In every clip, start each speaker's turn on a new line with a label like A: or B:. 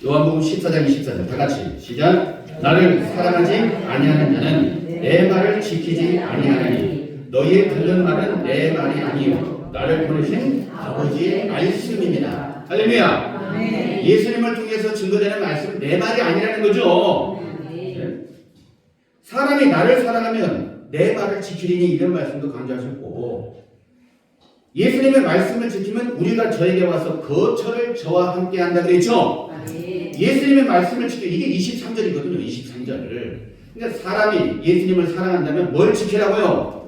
A: 요한복음 14장 24절 다 같이 시작. 나를 사랑하지 아니하는 자는 내 말을 지키지 아니하나니 너희의 듣는 말은 내 말이 아니요 나를 보내신 아버지의 말씀입니다. 할렐루야. 예수님을 통해서 증거되는 말씀은 내 말이 아니라는 거죠. 네? 사람이 나를 사랑하면 내 말을 지키리니 이런 말씀도 강조하셨고, 예수님의 말씀을 지키면 우리가 저에게 와서 거처를 저와 함께 한다 그랬죠. 예수님의 말씀을 지켜, 이게 23절이거든요. 23절을. 그러니까 사람이 예수님을 사랑한다면 뭘 지키라고요?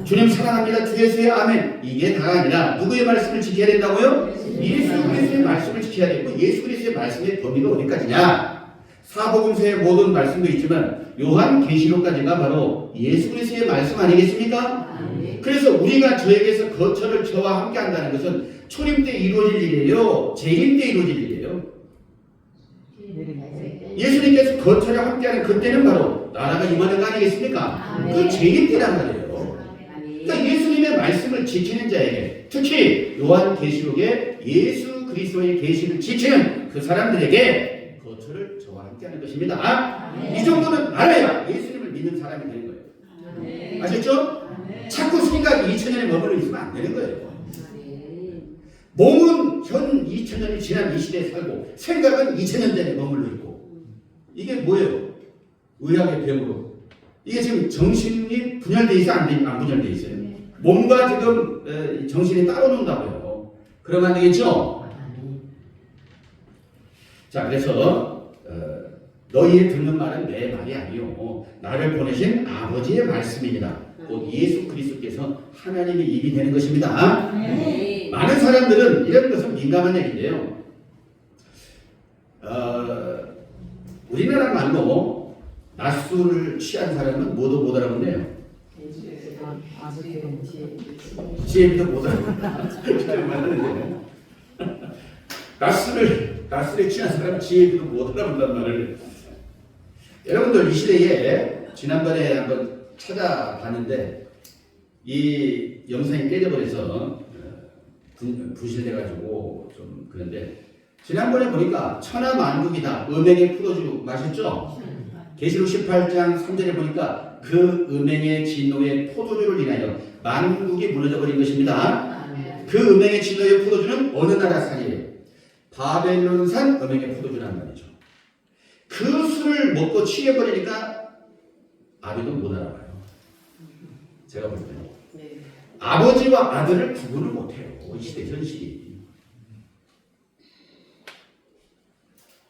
A: 주님 사랑합니다. 주 예수의 아멘. 이게 다가 아니라 누구의 말씀을 지켜야 된다고요? 예수 그리스도의 말씀을 지켜야 되고, 예수 그리스도의 말씀의 범위가 어디까지냐? 사복음서의 모든 말씀도 있지만 요한계시록까지가 바로 예수 그리스도의 말씀 아니겠습니까? 그래서 우리가 저에게서 거처를 저와 함께 한다는 것은 초림 때 이루어질 일이에요? 재림 때 이루어질 일이에요? 예수님께서 거처를 함께하는 그때는 바로 나라가 임하는 거 아니겠습니까? 그 재림 때란 말이에요. 그러니까 예수님의 말씀을 지키는 자에게, 특히 요한계시록에 예수 그리스도의 계시를 지키는 그 사람들에게 거처를 저와 함께하는 것입니다. 이 정도는 알아야 예수님을 믿는 사람이 되는 거예요. 아셨죠? 자꾸 생각이 2000년에 머물러 있으면 안 되는 거예요. 몸은 현 2000년이 지난 이 시대에 살고 생각은 2000년 전에 머물러 있고, 이게 뭐예요? 의학의 병으로. 이게 지금 정신이 분열되어 있어요? 안 분열되어 있어요? 몸과 지금 정신이 따로 논다고요. 그러면 안 되겠죠? 자, 그래서 너희의 듣는 말은 내 말이 아니요 나를 보내신 아버지의 말씀입니다. 곧 예수 그리스도께서 하나님의 입이 되는 것입니다. 많은 사람들은 이런 것은 민감한 얘기인데요. 우리나라 말로 낮술을 취한 사람은 모두 못 알아듣네요. 지혜비도 못 알아듣네요. 낮술에 취한 사람은 지혜비도 못 알아듣는다는 말을. 여러분들 이 시대에 지난번에 한번 찾아봤는데 이 영상이 깨져버려서 부실돼가지고 좀 그런데, 지난번에 보니까 천하만국이다 음행의 포도주 마셨죠? 계시록 18장 3절에 보니까 그 음행의 진노의 포도주를 인하여 만국이 무너져버린 것입니다. 그 음행의 진노의 포도주는 어느 나라 산이에요? 바벨론산 음행의 포도주란 말이죠. 그 술을 먹고 취해버리니까 아비도 못 알아봐요. 제가 볼 때는 아버지와 아들을 구분을 못해요. 이 시대 현실이.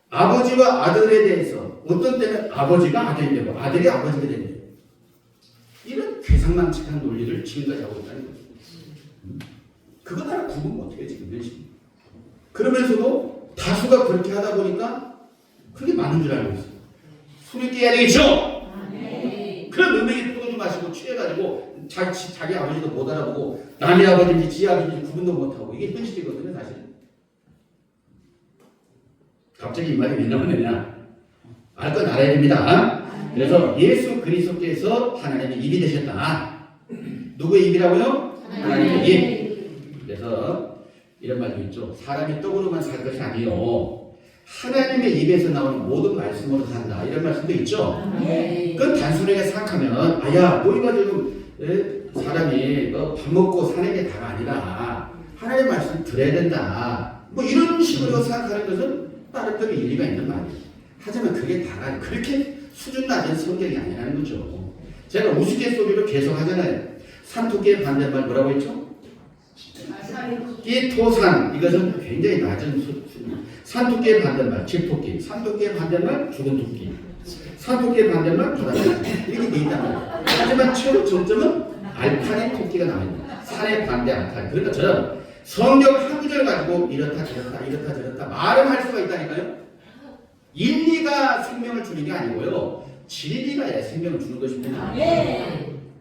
A: 아버지와 아들에 대해서 어떤 때는 아버지가 아들이 되고 아들이 아버지가 되는 이런 괴상망측한 논리를 지금까지 하고 있다는 거죠. 그거 다 구분 못해요 지금 현실이. 그러면서도 다수가 그렇게 하다 보니까 그게 많은 줄 알고 있어요. 술을 깨야 되겠죠? 그런 음행의 포도주 마시고 취해가지고 자기 아버지도 못 알아보고 남의 아버지인지 지 아버지인지 구분도 못하고, 이게 현실이거든요 사실. 갑자기 이 말이 왜 나오느냐? 알 건 알아야 됩니다. 그래서 예수 그리스도께서 하나님의 입이 되셨다. 누구의 입이라고요? 하나님의 입. 그래서 이런 말도 있죠. 사람이 떡으로만 살 것이 아니요 하나님의 입에서 나오는 모든 말씀으로 산다. 이런 말씀도 있죠. 그건 단순하게 생각하면 아야 너희가 지금 사람이 밥 먹고 사는 게 다가 아니라 하나님의 말씀 들어야 된다. 뭐 이런 식으로 생각하는 것은 나름대로 일리가 있는 말이에요. 하지만 그게 다가 그렇게 수준 낮은 성경이 아니라는 거죠. 제가 우스갯소리로 계속 하잖아요. 산토끼의 반대말 뭐라고 했죠? 끼토산. 이것은 굉장히 낮은 수준. 산토끼의 반대말 집토끼, 산토끼의 반대말 죽은 토끼, 산토끼의 반대말 바다토끼, 이렇게 돼 있단 말이에요. 하지만 최고 정점은 알파의 토끼가 나옵니다. 산의 반대 알파. 그러니까 저는 성경 한 구절 가지고 이렇다 저렇다 말을 할 수가 있다니까요. 인리가 생명을 주는 게 아니고요, 진리가 생명을 주는 것입니다.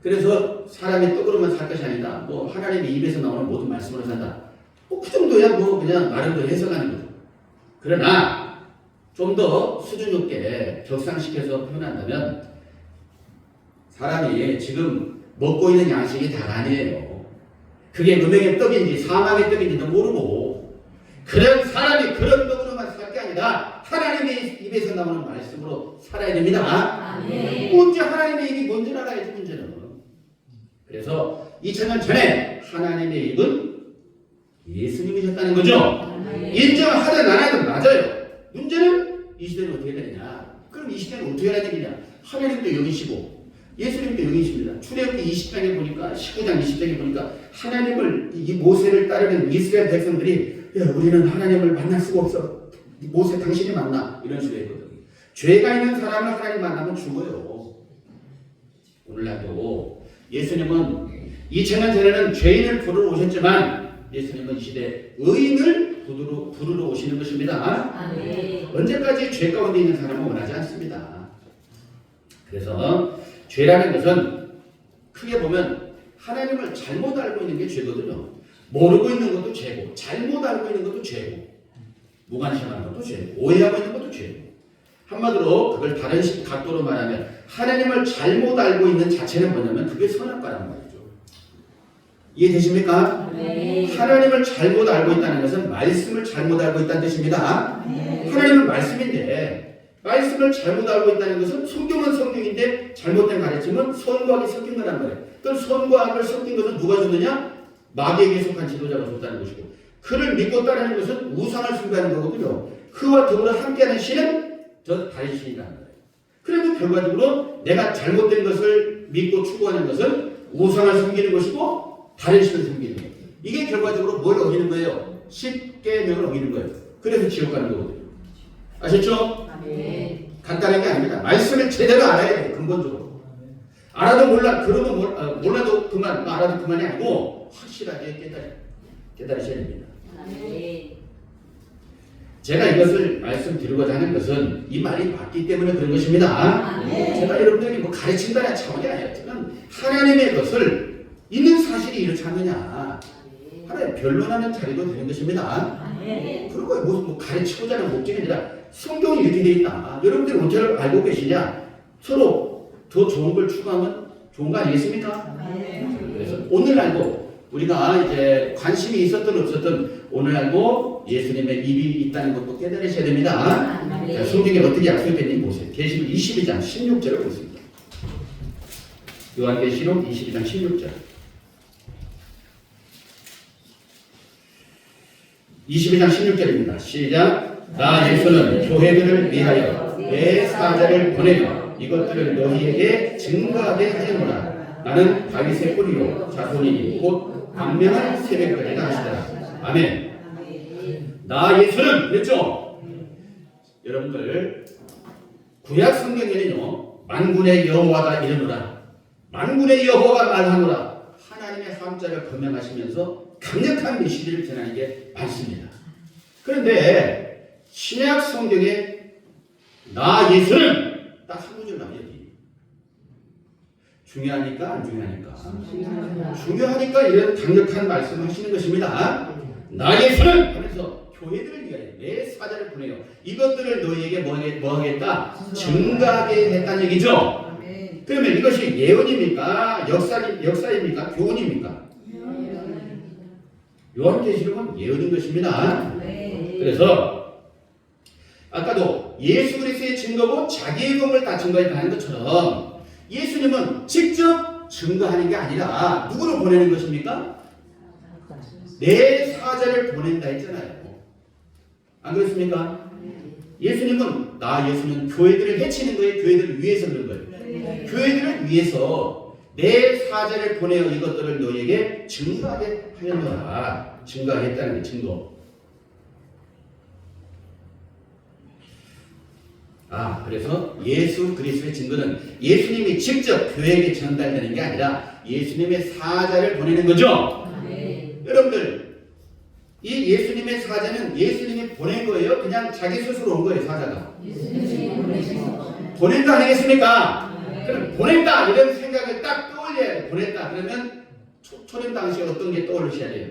A: 그래서 사람이 떡으로만 살 것이 아니다. 뭐 하나님의 입에서 나오는 모든 말씀으로 산다. 뭐 그 정도야 뭐 그냥 나름대로 해석하는 거죠. 그러나 좀 더 수준 높게 격상시켜서 표현한다면, 사람이 지금 먹고 있는 양식이 다가 아니에요. 그게 음행의 떡인지 사망의 떡인지도 모르고, 그런 사람이 그런 떡으로만 살 게 아니라 하나님의 입에서 나오는 말씀으로 살아야 됩니다.
B: 아멘.
A: 먼저 하나님의 입이 뭔지 알아야지 문제는. 그래서 2000년 전에 하나님의 입은 예수님이셨다는 거죠. 인정하든 안 하든 맞아요. 문제는 이 시대는 어떻게 되느냐. 그럼 이 시대는 어떻게 해야 되느냐. 하나님도 여기시고 예수님도 여기십니다. 출애굽기 20장에 보니까 19장 20장에 보니까 하나님을 이 모세를 따르는 이스라엘 백성들이 야, 우리는 하나님을 만날 수가 없어. 모세 당신이 만나. 이런 식으로 했거든요. 죄가 있는 사람을 하나님 만나면 죽어요. 오늘날도 예수님은 2000년 전에는 죄인을 부르러 오셨지만 예수님은 이 시대 의인을 부르러 오시는 것입니다.
B: 아멘.
A: 언제까지 죄 가운데 있는 사람은 원하지 않습니다. 그래서 죄라는 것은 크게 보면 하나님을 잘못 알고 있는 게 죄거든요. 모르고 있는 것도 죄고 잘못 알고 있는 것도 죄고 무관심하는 것도 죄고 오해하고 있는 것도 죄고 한마디로 그걸 다른 각도로 말하면 하나님을 잘못 알고 있는 자체는 뭐냐면 그게 선악과란 말이죠. 이해되십니까?
B: 네.
A: 하나님을 잘못 알고 있다는 것은 말씀을 잘못 알고 있다는 뜻입니다.
B: 네.
A: 하나님은 말씀인데 말씀을 잘못 알고 있다는 것은 성경은 성경인데 잘못된 가르침은 선과 악이 섞인 거란 말이에요. 그럼 선과 악을 섞인 것은 누가 줬느냐? 마귀에게 속한 지도자가 줬다는 것이고 그를 믿고 따르는 것은 우상을 숭배하는 거거든요. 그와 더불어 함께하는 신은 저 다른 신이라는 거예요. 그래도 결과적으로 내가 잘못된 것을 믿고 추구하는 것은 우상을 섬기는 것이고 다른 신을 섬기는 거예요. 이게 결과적으로 뭘 어기는 거예요? 십계명을 어기는 거예요. 그래서 지옥 가는 거거든요. 아셨죠?
B: 네.
A: 간단한 게 아닙니다. 말씀을 제대로 알아야 돼요. 근본적으로. 알아도 몰라, 그러면 몰라도 그만, 알아도 그만이 아니고 확실하게 깨달으셔야 됩니다.
B: 네.
A: 제가 이것을 말씀드리고자 하는 것은 이 말이 맞기 때문에 그런 것입니다. 제가 여러분들에게 뭐 가르친다는 차원이 아니라 저는 하나님의 것을 있는 사실이 이렇지 않느냐 하나의 변론하는 자리도 되는 것입니다. 그리고 무슨 뭐 가르치고자 하는 목적이 아니라 성경이 이렇게 되어 있다. 여러분들이 어떻게 알고 계시냐? 서로 더 좋은 걸 추구하면 좋은 거 아니겠습니까? 그래서 오늘날도 우리가 이제 관심이 있었든 없었든 오늘날도 예수님의 입이 있다는 것도 깨달으셔야 됩니다. 자, 성경에 어떻게 약속됐는지 보세요. 계시록 22장 16절을 보겠습니다. 요한계시록 22장 16절. 22장 16절입니다. 시작. 나 예수는 교회들을 위하여 내 사자를 보내며 이것들을 너희에게 증거하게 하였노라. 나는 다윗의 뿌리요 자손이니 곧 광명한 새벽까지다 하시더라. 아멘. 나 예수는 그랬죠? 여러분들 구약 성경에는요 만군의 여호와가 이르노라. 만군의 여호와가 말하노라. 하나님의 함자를 건명하시면서 강력한 메시지를 전하는 게 많습니다. 그런데 신약 성경에 나 예수는 딱 한 구절 나와요. 중요하니까 안 중요하니까? 중요하니까 이런 강력한 말씀을 하시는 것입니다. 나 예수는 하면서 교회들을 위하여 내 사자를 보내요. 이것들을 너희에게 뭐 하겠다? 증가하게 했다는 얘기죠. 그러면 이것이 예언입니까? 역사입니까? 교훈입니까? 요한계시록은 예언인 것입니다. 그래서 아까도 예수 그리스도의 증거고 자기의 공을 다 증거했다는 것처럼 예수님은 직접 증거하는 게 아니라 누구를 보내는 것입니까? 내 사자를 보낸다 했잖아요. 안 그렇습니까? 예수님은 예수는 교회들을 해치는 거예요? 교회들을 위해서 그런 거예요? 교회들을 위해서 내 사자를 보내어 이것들을 너희에게 증거하게 하였노라. 증거하겠다는 게 증거. 그래서 예수 그리스도의 증거는 예수님이 직접 교회에게 전달되는 게 아니라 예수님의 사자를 보내는 거죠. 여러분들 이 예수님의 사자는 예수님이 보낸 거예요? 그냥 자기 스스로 온 거예요? 사자가? 보낸다 아니겠습니까? 그럼 보낸다 이런 생각을 딱 떠올려야 돼요. 보냈다 그러면 초림 당시에 어떤 게 떠올리셔야 돼요?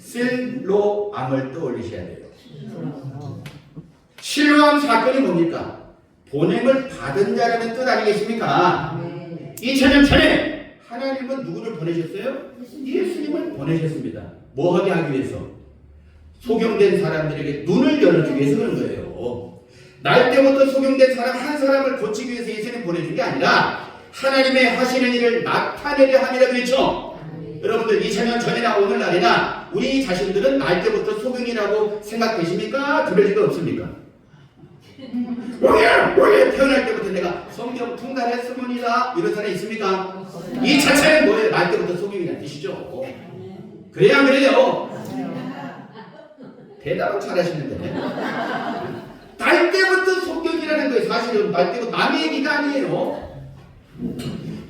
A: 실로암을 떠올리셔야 돼요. 실로암 사건이 뭡니까? 보냄을 받은 자라는 뜻 아니겠습니까? 2000년 전에 하나님은 누구를 보내셨어요? 예수님을 보내셨습니다. 뭐 하게 하기 위해서? 소경된 사람들에게 눈을 열어주기 위해서 그런 거예요. 날 때부터 소경된 사람 한 사람을 고치기 위해서 예수님 보내준 게 아니라 하나님의 하시는 일을 나타내려 함이라 그랬죠. 여러분들 2000년 전이나 오늘날이나 우리 자신들은 날 때부터 소경이라고 생각되십니까? 그럴 리가 없습니까? 왜 태어날 때부터 내가 성경 통달했으문이다 이런 사람이 있습니까? 이 자체는 뭐예요? 날 때부터 소경이라는 뜻이죠. 그래야 안 그래요? 대답은 잘하시는데 날 때부터 소경이라는 거예요. 사실은 날 때부터 남의 얘기가 아니에요.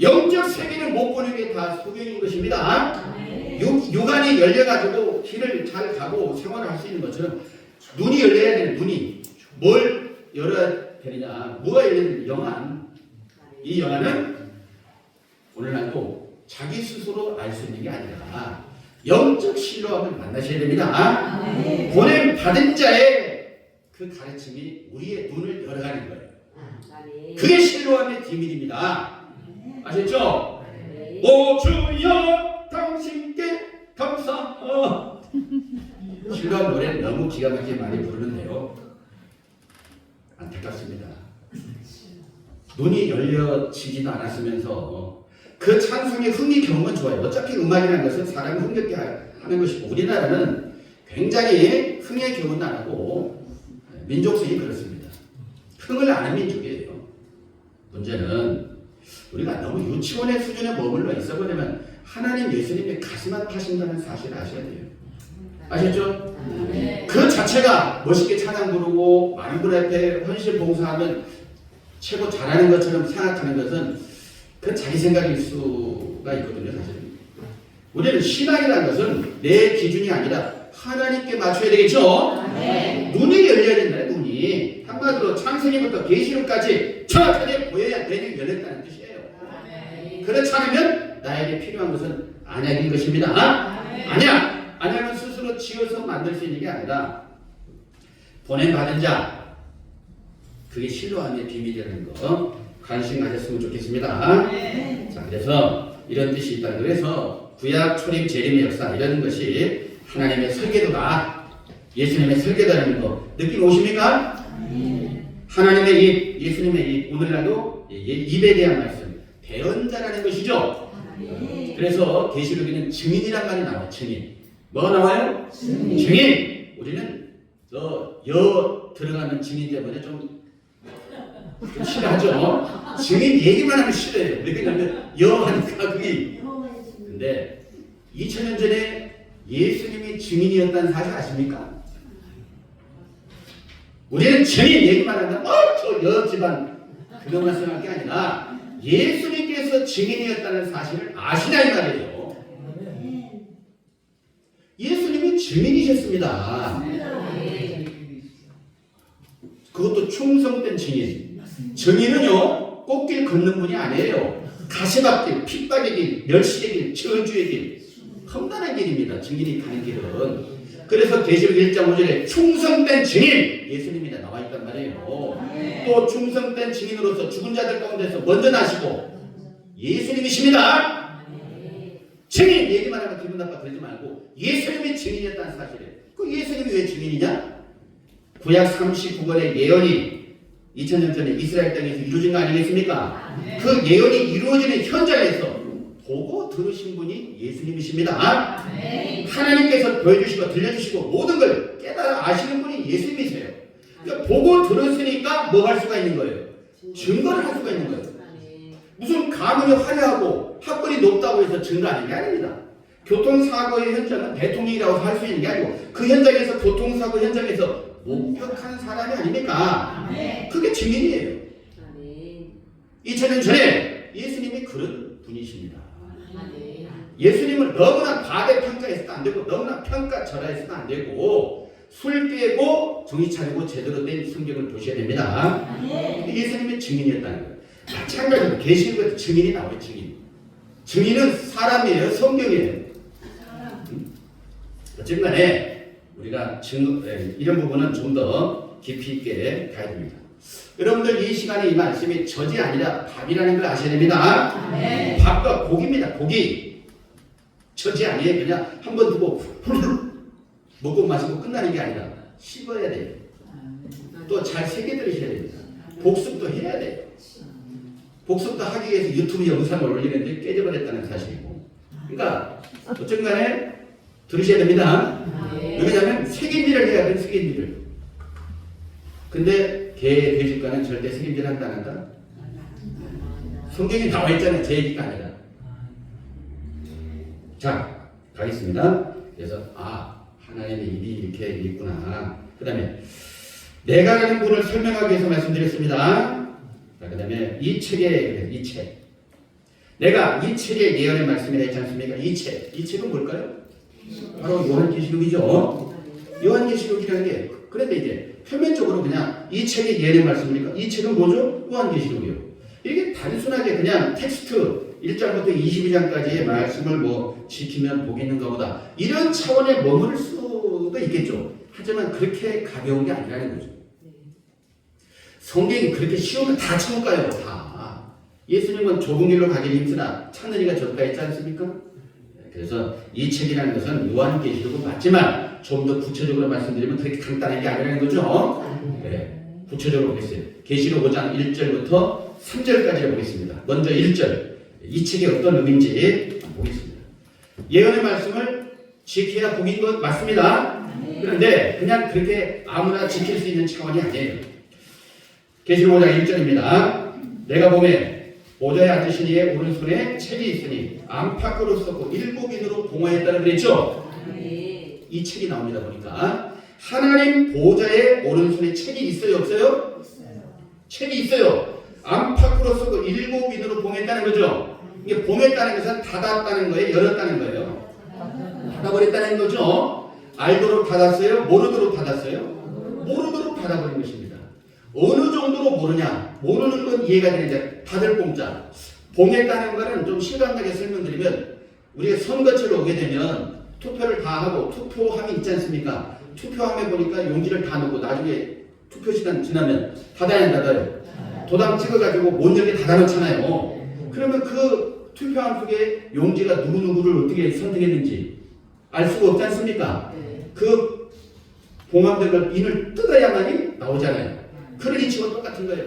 A: 영적 세계를 못 보는 게 다 소경인 것입니다. 육안이 열려가지고 길을 잘 가고 생활을 할 수 있는 것처럼 눈이 열려야 되는 눈이 뭘 열어야 되느냐? 뭐가 열리는 영안? 이 영안은 오늘날도 자기 스스로 알 수 있는 게 아니라 영적 신뢰함을 만나셔야 됩니다. 보냄 받은 자의 그 가르침이 우리의 눈을 열어가는 거예요. 그게 신뢰함의 비밀입니다. 아셨죠? 오 주여 당신께 감사. 신뢰함 노래는 너무 기가 막히게 많이 부르는데요. 안타깝습니다. 눈이 열려지지도 않았으면서 그 찬송의 흥이 경험은 좋아요. 어차피 음악이라는 것은 사람을 흥겹게 하는 것이고 우리나라는 굉장히 흥에 교훈 안 하고 민족성이 그렇습니다. 흥을 아는 민족이에요. 문제는 우리가 너무 유치원의 수준에 머물러 있어버리면 하나님 예수님의 가슴만 파신다는 사실을 아셔야 돼요. 아셨죠? 그 자체가 멋있게 찬양 부르고 많은 분 앞에 헌신 봉사하면 최고 잘하는 것처럼 생각하는 것은 그건 자기 생각일 수가 있거든요. 사실 우리는 신앙이라는 것은 내 기준이 아니라 하나님께 맞춰야 되겠죠. 눈이 열려야 된다. 눈이 한마디로 창세기부터 계시록까지 정확하게 보여야 눈이 열렸다는 뜻이에요. 그렇지 않으면 나에게 필요한 것은 안약인 것입니다. 안약은 스스로 지어서 만들 수 있는 게 아니라 보냄받은 자, 그게 신뢰함의 비밀이라는 거 관심 가졌으면 좋겠습니다. 자, 그래서 이런 뜻이 있다. 그래서 구약 초림 재림의 역사 이런 것이 하나님의 설계도다, 예수님의 설계도라는 거 느낌 오십니까? 하나님의 입, 예수님의 입, 오늘날도 입에 대한 말씀, 대언자라는 것이죠. 그래서 계시록에는 증인이란 말이 나와요. 증인. 뭐가 나와요? 증인. 우리는 여 들어가는 증인 때문에 좀 싫어하죠. 증인 얘기만 하면 싫어해요. 왜냐하면 여하니까 그게. 근데 2000년 전에 예수님이 증인이었다는 사실 아십니까? 우리는 증인 얘기만 한다. 저 여 집안 그것만 생각할 게 아니라 예수님께서 증인이었다는 사실을 아시냐 이 말이에요. 예수님이 증인이셨습니다. 그것도 충성된 증인. 증인은요 꽃길 걷는 분이 아니에요. 가시밭길, 핍박의 길, 멸시의 길, 저주의 길, 험난한 길입니다. 증인이 가는 길은. 그래서 계시록 1장 5절에 충성된 증인 예수님이 나와 있단 말이에요. 또 충성된 증인으로서 죽은 자들 가운데서 먼저 나시고 예수님이십니다. 증인 얘기만 하면 기분 나빠 그러지 말고 예수님이 증인이었다는 사실이에요. 그 예수님이 왜 증인이냐? 구약 39권의 예언이 2000년 전에 이스라엘 땅에서 이루어진 거 아니겠습니까? 그 예언이 이루어지는 현장에서 보고 들으신 분이 예수님이십니다. 하나님께서 보여주시고 들려주시고 모든 걸 깨달아 아시는 분이 예수님이세요. 그러니까 보고 들었으니까 뭐 할 수가 있는 거예요? 증거를 할 수가 있는 거예요. 무슨 가문이 화려하고 학벌이 높다고 해서 증거하는 게 아닙니다. 교통사고의 현장은 대통령이라고 할 수 있는 게 아니고 그 현장에서 교통사고 현장에서 목격한 사람이 아닙니까? 그게 증인이에요. 2000년 전에 예수님이 그런 분이십니다. 예수님을 너무나 과대평가해서도 안 되고 너무나 평가절하해서도 안 되고 술 깨고 정신 차리고 제대로 된 성경을 보셔야 됩니다. 예수님이 증인이었다는 거예요. 마찬가지로 계시록에도 증인이 나와요. 증인은 사람이에요. 성경이에요. 어쨌든 간에 우리가 이런 부분은 좀 더 깊이 있게 가야 됩니다. 여러분들 이 시간에 이 말씀이 젖이 아니라 밥이라는 걸 아셔야 됩니다. 밥과 고기입니다. 고기. 젖이 아니에요. 그냥 한번 두고 먹고 마시고 끝나는 게 아니라 씹어야 돼요. 또 잘 새겨 들으셔야 됩니다. 복습도 해야 돼요. 복습도 하기 위해서 유튜브 영상을 올리는데 깨져버렸다는 사실이고. 그러니까 어쨌든 간에 들으셔야 됩니다. 왜냐하면 색임질을 해야 돼요. 색임질을. 근데 개, 돼지과는 절대 색임질 한다 안 한다? 성경에 나와 있잖아요. 제 얘기가 아니라. 자, 가겠습니다. 그래서 하나님의 일이 이렇게 있구나. 그 다음에 내가 가는 분을 설명하기 위해서 말씀드렸습니다. 자, 그 다음에 이 책. 내가 이 책의 예언의 말씀이라 했지 않습니까? 이 책은 뭘까요? 바로 요한계시록이죠. 요한계시록이라는 게, 그런데 이제 표면적으로 그냥 이 책의 예언의 말씀이니까 이 책은 뭐죠? 요한계시록이요. 이게 단순하게 그냥 텍스트 1장부터 22장까지의 말씀을 뭐 지키면 복이 있는가 보다, 이런 차원에 머무를 수도 있겠죠. 하지만 그렇게 가벼운 게 아니라는 거죠. 성경이 그렇게 쉬우면 다 천국 가요. 다. 예수님은 좁은 길로 가기를 힘쓰나 찾는 이가 적다 했지 않습니까? 그래서 이 책이라는 것은 요한계시록은 맞지만 좀 더 구체적으로 말씀드리면 그렇게 간단한 게 아니라는 거죠. 네, 구체적으로 보겠어요. 계시록 5장 1절부터 3절까지 보겠습니다. 먼저 1절. 이 책이 어떤 의미인지 보겠습니다. 예언의 말씀을 지켜야 복인 것 맞습니다. 그런데 그냥 그렇게 아무나 지킬 수 있는 차원이 아니에요. 계시록 5장 1절입니다. 내가 보매 보좌에 앉으신 이의 오른손에 책이 있으니 안팎으로 썼고 7인으로 봉화했다는 그랬죠. 이 책이 나옵니다. 보니까 하나님 보좌의 오른손에 책이 있어요, 없어요? 책이 있어요. 안팎으로 썼고 7인으로 봉했다는 거죠. 이게 봉했다는 것은 닫았다는 거예요, 열었다는 거예요. 닫아버렸다는 거죠. 알도록 닫았어요? 모르도록 닫았어요? 모르도록 닫아버린 것입니다. 어느 정도로 모르냐? 모르는 건 이해가 되는데 다들 공짜. 봉했다는 거는 좀 실감나게 설명드리면, 우리가 선거철로 오게 되면 투표를 다 하고 투표함이 있지 않습니까? 투표함에 보니까 용지를 다 넣고 나중에 투표 시간 지나면 닫아야 닫아요. 도장 찍어가지고 못 열게 닫아놓잖아요. 그러면 그 투표함 속에 용지가 누구누구를 어떻게 선택했는지 알 수가 없지 않습니까? 그 봉함된 걸 인을 뜯어야만이 나오잖아요. 그런 이치와 똑같은 거예요.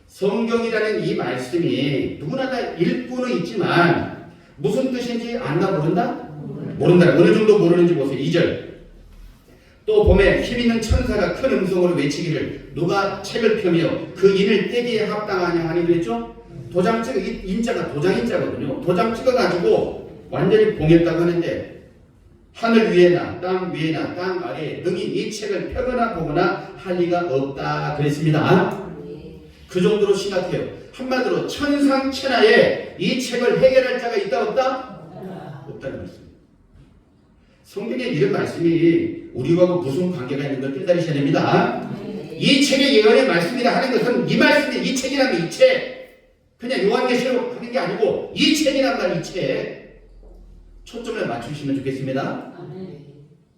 A: 성경이라는 이 말씀이 누구나 다 읽고는 있지만 무슨 뜻인지 안다 모른다? 모른다. 어느 정도 모르는지 보세요. 2절. 또 봄에 힘있는 천사가 큰 음성으로 외치기를 누가 책을 펴며 그 인을 떼기에 합당하냐 하니 그랬죠? 도장 찍어, 인자가 도장인자거든요. 도장 찍어가지고 완전히 봉했다고 하는데, 하늘 위에나 땅 위에나 땅 아래에 능히 이 책을 펴거나 보거나 할 리가 없다 그랬습니다. 그 정도로 심각해요. 한마디로 천상천하에 이 책을 해결할 자가 있다 없다? 없다는 말씀. 성경에 이런 말씀이 우리와 무슨 관계가 있는 걸 깨달으셔야 됩니다. 이 책의 예언의 말씀이라 하는 것은 이 말씀이, 이 책이라면 이 책, 그냥 요한계시록 하는 게 아니고 이 책이란 말, 이 책 초점을 맞추시면 좋겠습니다.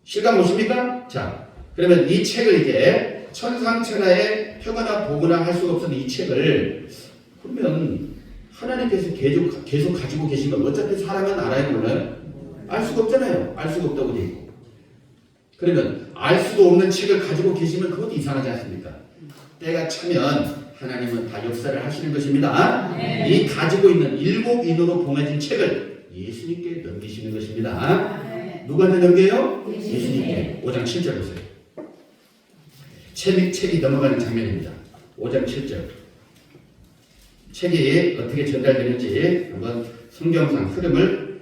A: 실감 오십니까? 자, 그러면 이 책을 이제 천상천하에 펴거나 보거나 할 수가 없는 이 책을, 그러면 하나님께서 계속 가지고 계시면 어차피 사람은 알아야 몰라요? 알 수가 없잖아요. 알 수가 없다고 돼 있고. 그러면 알 수도 없는 책을 가지고 계시면 그것도 이상하지 않습니까? 때가 차면 하나님은 다 역사를 하시는 것입니다. 이 가지고 있는 7인으로 봉해진 책을 예수님께 넘기시는 것입니다. 누구한테 넘겨요? 예수님께. 5장 7절 보세요. 책이 넘어가는 장면입니다. 5장 7절. 책이 어떻게 전달되는지 한번 성경상 흐름을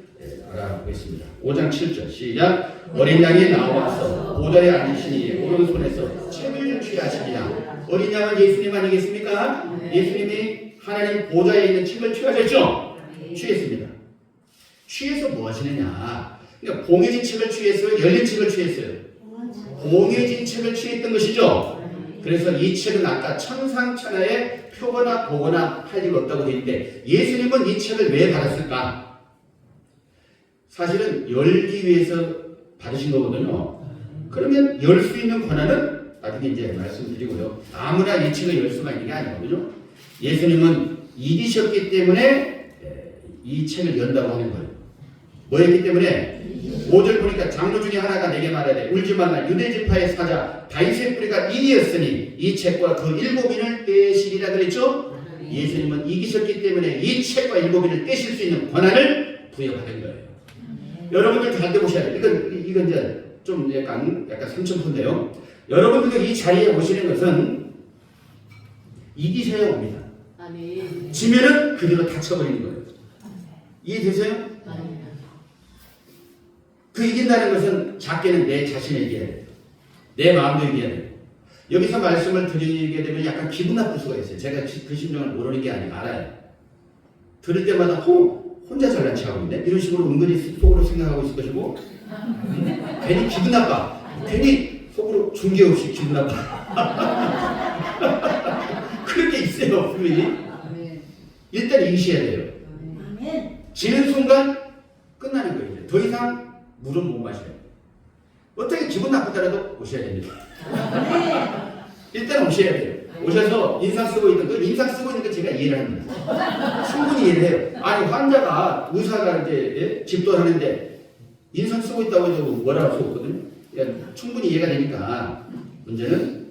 A: 알아보겠습니다. 5장 7절 시작. 어린 양이 나와서 보좌에 앉으시니 오른손에서 책을 취하시리라. 어린 양은 예수님 아니겠습니까? 예수님이 하나님 보좌에 있는 책을 취하셨죠? 취했습니다. 취해서 뭐 하시느냐? 그러니까 봉해진 책을 취했어요? 열린 책을 취했어요? 봉해진 책을 취했던 것이죠. 그래서 이 책은 아까 천상천하에 펴거나 보거나 할 리가 없다고 되어 있는데, 예수님은 이 책을 왜 받았을까? 사실은 열기 위해서 받으신 거거든요. 그러면 열 수 있는 권한은 나중에 이제 말씀드리고요. 아무나 이 책을 열 수가 있는 게 아니거든요. 예수님은 일이셨기 때문에 이 책을 연다고 하는 거예요. 뭐였기 때문에 5절 보니까 장로 중에 하나가 내게 말하되 울지 말라 유대 지파의 사자 다윗의 뿌리가 인이었으니 이 책과 그 7인을 떼시리라 그랬죠. 예수님은 이기셨기 때문에 이 책과 7인을 떼실 수 있는 권한을 부여받은 거예요. 여러분들 잘 들어보셔야 돼요. 이건 이제 좀 약간 삼천포인데요. 여러분들도 이 자리에 오시는 것은 이기셔야 옵니다. 지면은 그대로 다쳐버리는 거예요. 이해되세요? 그 이긴다는 것은 작게는 내 자신을 이겨야 돼요. 내 마음도 이겨야 돼요. 여기서 말씀을 드리게 되면 약간 기분 나쁠 수가 있어요. 제가 그 심정을 모르는 게 아니라 알아요. 들을 때마다 혼자 잘난 척하고 있네? 이런 식으로 은근히 속으로 생각하고 있을 것이고 괜히 기분 나빠. 괜히 속으로 중계 없이 기분 나빠. 그렇게 있어요. 분명히. 일단 이기셔야 돼요. 지는 순간 끝나는 거예요. 더 이상 물은 못 마셔요. 어떻게 기분 나쁘더라도 오셔야 됩니다. 일단 오셔야 돼요. 오셔서 인상 쓰고 있는 거, 인상 쓰고 있는 거 제가 이해를 합니다. 충분히 이해를 해요. 아니 환자가 의사가 이제 집도하는데 인상 쓰고 있다고 해서 뭐라고 쓰거든요. 그러니까 충분히 이해가 되니까 문제는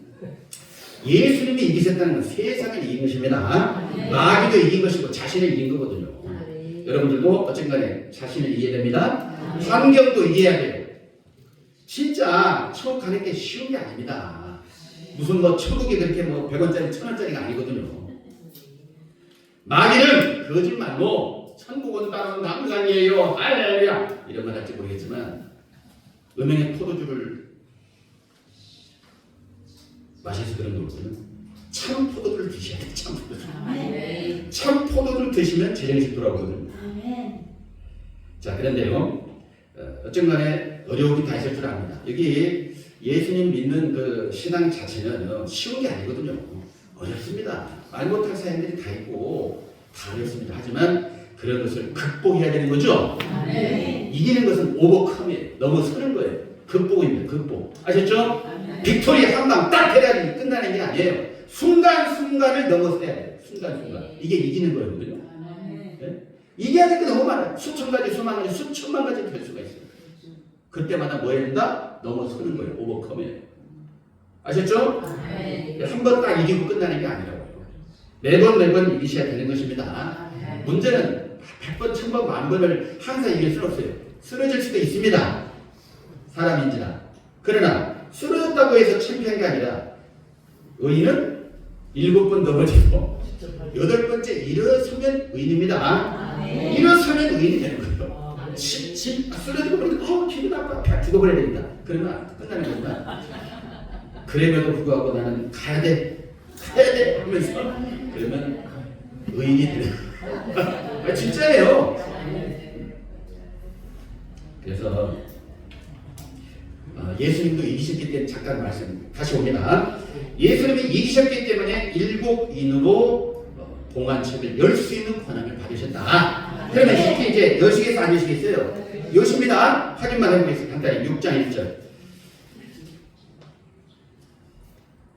A: 예수님이 이기셨다는 건 세상을 이긴 것입니다. 마귀도 이긴 것이고 자신을 이긴 거거든요. 여러분들도 어쨌간에 자신을 이겨야 됩니다. 환경도 이겨야 돼요. 진짜 천국 가는 게 쉬운 게 아닙니다. 무슨 뭐 천국이 그렇게 뭐 100원짜리 1000원짜리가 아니거든요. 마귀는 거짓말로 천국은 따로 남산이에요. 할렐루야 이런 말 할지 모르겠지만 음행의 포도주를 마셔서 그런 거거든요. 참 포도주를 드셔야 돼요. 참 포도주. 참 포도주를 드시면 제정신 돌아오거든요. 자 그런데요. 어쩐 간에 어려움이 다 있을 줄 압니다. 여기 예수님 믿는 그 신앙 자체는 쉬운 게 아니거든요. 어렵습니다. 말 못할 사람들이 다 있고 다 어렵습니다. 하지만 그런 것을 극복해야 되는 거죠. 이기는 것은 오버컴이에요. 넘어서는 거예요. 극복입니다. 극복. 아셨죠? 빅토리 한 방 딱 해야지 끝나는 게 아니에요. 순간순간을 넘어서야 돼요. 순간순간. 이게 이기는 거거든요. 네? 이겨야 될 게 너무 많아요. 수천 가지, 수만 가지, 수천만 가지 될 수가 있어요. 그때마다 뭐 해야 된다? 넘어서는 거예요. 오버컴이에요. 아셨죠? 한 번 딱 이기고 끝나는 게 아니라고요. 매번 이기셔야 되는 것입니다. 문제는 100번, 1000번, 10,000번을 항상 이길 수는 없어요. 쓰러질 수도 있습니다. 사람인지라. 그러나 쓰러졌다고 해서 창피한 게 아니라 의인은 7번 넘어지고 8번째 일어서면 의인입니다. 일어서면 의인이 되는 거예요. 쓰러지고 그러니까 기분 나빠 죽어버려야 된다. 그러면 끝나는 겁니다. 그럼에도 불구하고 나는 가야 돼 하면서 그러면 의인이 되는 거예요. 진짜예요. 그래서 예수님도 이기셨기 때문에 잠깐 말씀 다시 옵니다. 예수님이 이기셨기 때문에 7인으로 봉안책을 열 수 있는 권한을 받으셨다. 그러면 쉽게 이제 여시겠어 안 여시겠어요? 여십니다. 확인만 해보겠습니다. 간단히 6장 1절.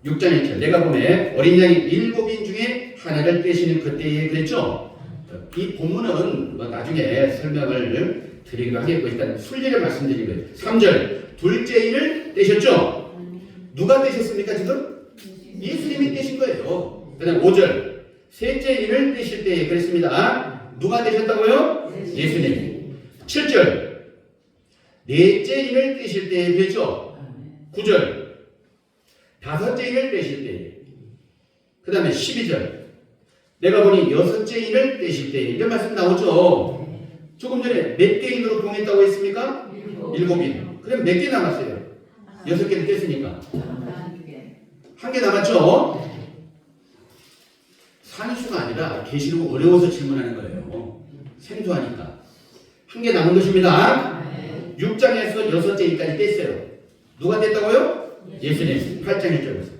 A: 6장 1절. 내가 보매 어린 양이 7인 중에 하나를 떼시는 그때에 그랬죠. 이 본문은 나중에 설명을 드리기로 하겠고 일단 순리를 말씀드린 거예요. 3절. 둘째 인을 떼셨죠? 누가 떼셨습니까 지금? 예수님이 떼신 거예요. 그 다음 5절. 셋째 인을 떼실 때에 그랬습니다. 누가 떼셨다고요? 예수님. 7절. 넷째 인을 떼실 때에 그랬죠? 9절. 다섯째 인을 떼실 때에. 그 다음에 12절. 내가 보니 여섯째 인을 떼실 때에. 이런 말씀 나오죠? 조금 전에 몇 개 인으로 봉했다고 했습니까? 7인. 그럼 몇 개 남았어요? 6개를 뗐으니까. 한 개 남았죠? 산수가 아니라 계시록 어려워서 질문하는 거예요. 생소하니까. 한 개 남은 것입니다. 6장에서 6째 인까지 뗐어요. 누가 뗐다고요? 예수님. 8장 1절 보세요.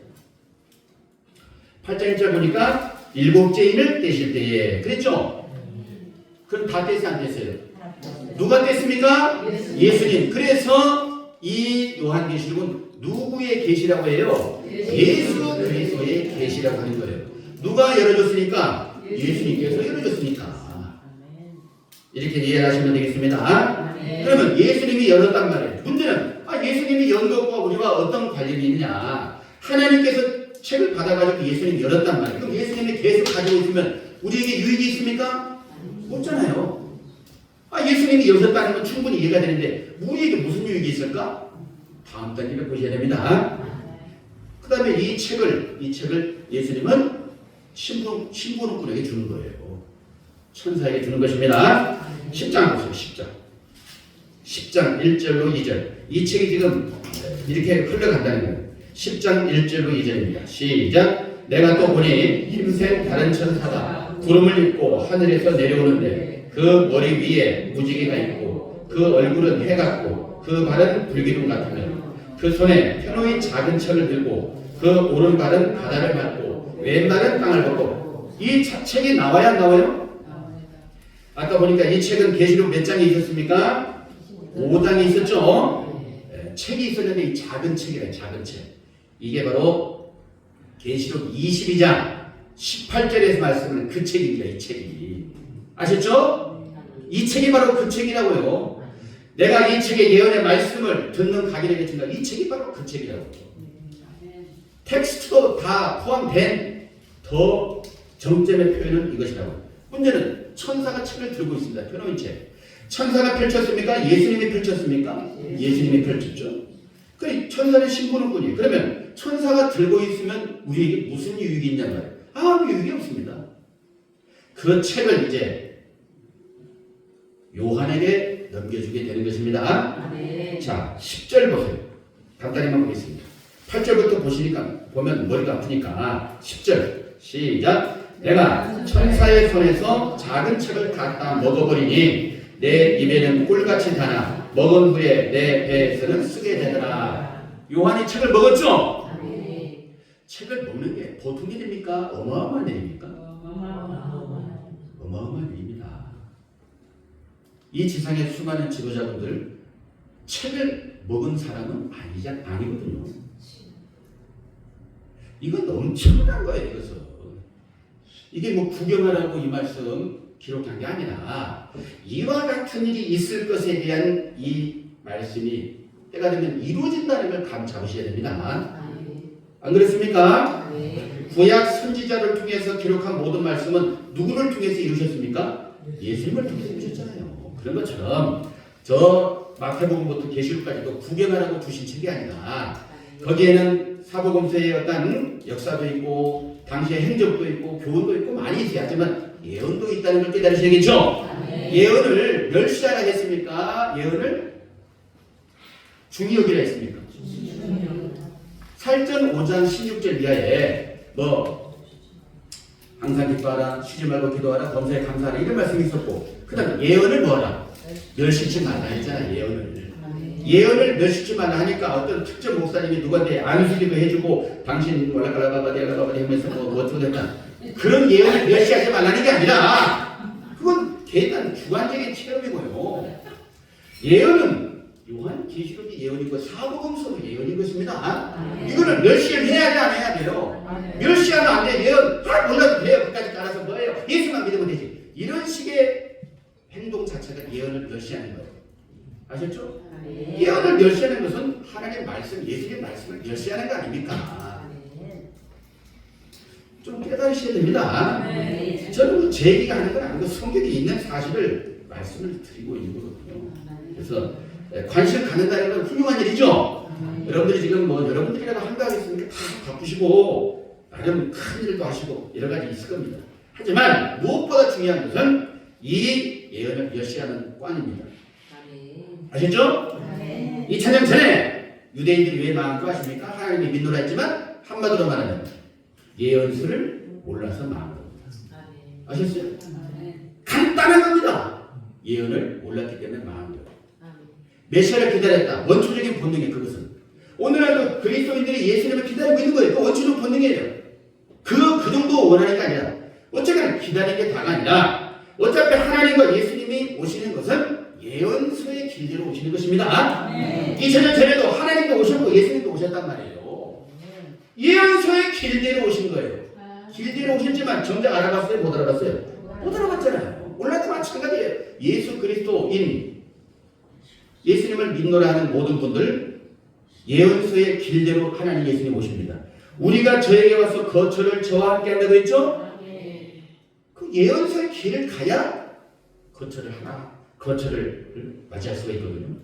A: 8장 1절 보니까 7째 인을 떼실 때에 그랬죠? 그럼 다 뗐어요 안 뗐어요? 누가 뗐습니까? 예수님. 그래서 이 요한계시록은 누구의 계시라고 해요? 예수 그리스도의 계시라고 하는 거예요. 누가 열어줬으니까? 예수님께서 열어줬으니까. 이렇게 이해하시면 되겠습니다. 그러면 예수님이 열었단 말이에요. 문제는 예수님이 연 것과 우리와 어떤 관련이 있느냐. 하나님께서 책을 받아가지고 예수님이 열었단 말이에요. 그럼 예수님이 계속 가지고 있으면 우리에게 유익이 있습니까? 없잖아요. 예수님이 여셨다는 건 충분히 이해가 되는데 우리에게 무슨 유익이 있을까? 다음 단계를 보셔야 됩니다. 그 다음에 이 책을 예수님은 신부님에게 주는 거예요. 천사에게 주는 것입니다. 10장 보세요. 10장 1절로 2절. 이 책이 지금 이렇게 흘러간다는 거예요. 10장 1절로 2절입니다. 시작. 내가 또 보니 힘센 다른 천사가 구름을 입고 하늘에서 내려오는데 그 머리 위에 무지개가 있고 그 얼굴은 해 같고 그 발은 불기둥 같으며 그 손에 편호의 작은 철을 들고 그 오른발은 바다를 밟고 왼발은 땅을 걷고. 이 책이 나와야 안 나와요? 아까 보니까 이 책은 계시록 몇 장이 있었습니까? 5장이 있었죠? 책이 있었는데 이 작은 책이래요. 작은 책. 이게 바로 계시록 22장 18절에서 말씀하는 그 책입니다. 이 책이. 아셨죠? 이 책이 바로 그 책이라고요. 내가 이 책의 예언의 말씀을 듣는 각인에게 준다. 이 책이 바로 그 책이라고. 텍스트도 다 포함된 더 정점의 표현은 이것이라고. 문제는 천사가 책을 들고 있습니다. 편호인 책. 천사가 펼쳤습니까? 예수님이 펼쳤습니까? 예수님이 펼쳤죠. 그러니 천사는 신부는군요. 그러면 천사가 들고 있으면 우리에게 무슨 유익이 있냔 말이에요. 아무 유익이 없습니다. 그 책을 이제 요한에게 넘겨주게 되는 것입니다. 자, 10절 보세요. 간단히만 보겠습니다. 8절부터 보면 머리가 아프니까 10절 시작. 내가 천사의 손에서 작은 책을 갖다 먹어버리니 내 입에는 꿀같이 다나 먹은 후에 내 배에서는 쓰게 되더라. 요한이 책을 먹었죠? 책을 먹는 게 보통 일입니까? 어마어마한 일입니까? 어마어마한 일입니다. 이 지상의 수많은 지도자분들 책을 먹은 사람은 아니거든요. 이건 엄청난 거예요. 이것은. 이게 뭐 구경하라고 이 말씀 기록한 게 아니라 이와 같은 일이 있을 것에 대한 이 말씀이 때가 되면 이루어진다는 걸 감 잡으셔야 됩니다. 안 그렇습니까? 구약 선지자를 통해서 기록한 모든 말씀은 누구를 통해서 이루셨습니까? 예수님을 통해서 이루셨잖아요. 그런 것처럼 저 마태복음부터 계시록까지도 구경하라고 주신 책이 아니라 거기에는 사복음서의 어떤 역사도 있고 당시의 행적도 있고 교훈도 있고 많이 있어야 하지만 예언도 있다는 걸 깨달으셔야겠죠? 예언을 멸시하라 했습니까? 예언을 중히 여기라 했습니까? 살전 5장 16절 이하에 항상 기뻐하라, 쉬지 말고 기도하라, 범사에 감사하라 이런 말씀이 있었고 그 다음에 예언을 뭐하라? 멸시치 말라 했잖아. 예언을 멸시치 말라 하니까 어떤 특정 목사님이 누구한테 안수기도 해주고 당신 몰라가라바바디아가바디 하면서 뭐 어쩌고 됐다 그런 예언을 멸시하지 말라는 게 아니라 그건 개단 주관적인 체험이고요. 예언은 요한 계시록이 예언이고 사복음서도 예언인 것입니다. 이거는 멸시를 해야 돼, 안 해야 돼요? 멸시하면 안 돼. 예언 다 몰라도 돼요. 그까지 깔아서 뭐예요? 예수만 믿으면 되지. 이런 식의 행동 자체가 예언을 멸시하는 거예요. 아셨죠? 예언을 멸시하는 것은 하나님의 말씀, 예수님의 말씀을 멸시하는 거 아닙니까? 좀 깨달으셔야 됩니다. 저는 제 얘기가 하는 건 아니고 성경에 있는 사실을 말씀을 드리고 있는 거거든요. 그래서 관심 갖는다는 건 훌륭한 일이죠. 여러분들이 지금 여러분들이라고 한다겠습니까? 다 바쁘시고 나름 큰 일도 하시고 여러 가지 있을 겁니다. 하지만 무엇보다 중요한 것은 이 예언을 멸시하는 꽝입니다. 아셨죠? 2000년 전에 유대인들이 왜 망한 거 아십니까? 하나님이 믿노라 했지만 한마디로 말하면 예언서를 몰라서 망한 겁니다. 아셨어요? 간단한 겁니다. 예언을 몰랐기 때문에 망한 거예요. 메시아를 기다렸다. 원초적인 본능이 그것은. 오늘날도 그리스도인들이 예수님을 기다리고 있는 거예요. 그 원초적 본능이에요. 그 정도 원하는 게 아니라 어쨌든 기다리는 게 다가 아니라 어차피 하나님과 예수님이 오시는 것은 예언서의 길대로 오시는 것입니다. 2000년 전에도 하나님도 오셨고 예수님도 오셨단 말이에요. 예언서의 길대로 오신 거예요. 길대로 오셨지만 정작 알아봤어요? 못 알아봤어요? 못 알아봤잖아요. 몰라도 마찬가지예요. 예수 그리스도인 예수님을 믿노라 하는 모든 분들 예언서의 길대로 하나님 예수님 오십니다. 우리가 저에게 와서 거처를 저와 함께 한다고 했죠? 그 예언서의 길을 가야 거처를 맞이할 수가 있거든요.